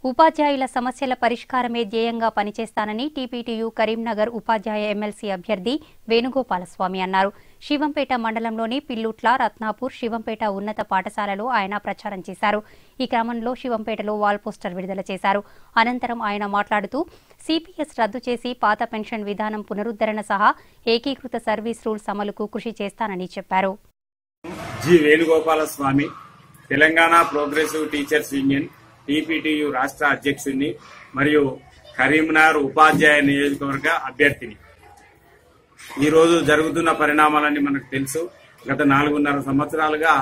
ఉపాధ్యాయుల సమస్యల పరిష్కారమే ధ్యేయంగా పనిచేస్తానని టీపీటీయూ కరీంనగర్ ఉపాధ్యాయ ఎమ్మెల్సీ అభ్యర్థి వేణుగోపాలస్వామి అన్నారు. శివంపేట మండలంలోని పిల్లుట్ల, రత్నాపూర్, శివంపేట ఉన్నత పాఠశాలలో ఆయన ప్రచారం చేశారు. ఈ క్రమంలో శివంపేటలో వాల్ పోస్టర్ విడుదల చేశారు. అనంతరం ఆయన మాట్లాడుతూ సిపిఎస్ రద్దు చేసి పాత పెన్షన్ విధానం పునరుద్ధరణ సహా ఏకీకృత సర్వీస్ రూల్స్ అమలుకు కృషి చేస్తానని చెప్పారు. G Venugopalaswamy, Telangana progressive teachers union TPTU రాష్ట్ర అధ్యక్షుడిని మరియు కరీంనగర్ ఉపాధ్యాయ నియోజకవర్గ అభ్యర్థిని. ఈ రోజు జరుగుతున్న పరిణామాలన్నీ మనకు తెలుసు. గత 4.5 సంవత్సరాలుగా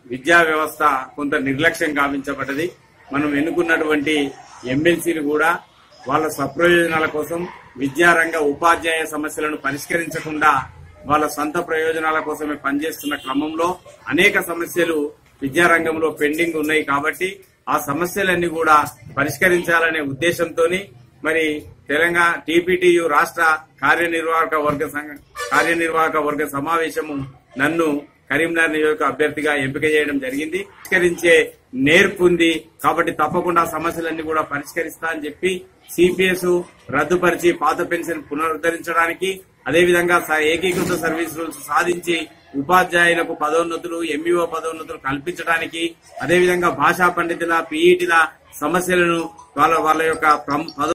విద్యా వ్యవస్థ కొంత నిర్లక్ష్యం గావించబడ్డది. మనం ఎన్నుకున్నటువంటి ఎమ్మెల్సీలు కూడా వాళ్ళ స్వప్రయోజనాల కోసం విద్యారంగ ఉపాధ్యాయ సమస్యలను పరిష్కరించకుండా వాళ్ళ సొంత ప్రయోజనాల కోసమే పనిచేస్తున్న క్రమంలో అనేక సమస్యలు విద్యారంగంలో పెండింగ్ ఉన్నాయి. కాబట్టి ఆ సమస్యలన్నీ కూడా పరిష్కరించాలనే ఉద్దేశంతో మరి తెలంగాణ టీపీటీయూ రాష్ట్ర కార్యనిర్వాహక వర్గ సమావేశము నన్ను కరీంనగర్ నియోజక అభ్యర్థిగా ఎంపిక చేయడం జరిగింది. పరిష్కరించే నేర్పుంది కాబట్టి తప్పకుండా సమస్యలన్నీ కూడా పరిష్కరిస్తా అని చెప్పి సిపిఎస్ రద్దుపరిచి పాత పెన్షన్ పునరుద్ధరించడానికి, అదేవిధంగా ఏకీకృత సర్వీస్ రూల్స్ సాధించి ఉపాధ్యాయులకు పదోన్నతులు, ఎంఈఓ పదోన్నతులు కల్పించడానికి, అదేవిధంగా భాషా పండితుల, పీఈటీల సమస్యలను వాళ్ళ యొక్క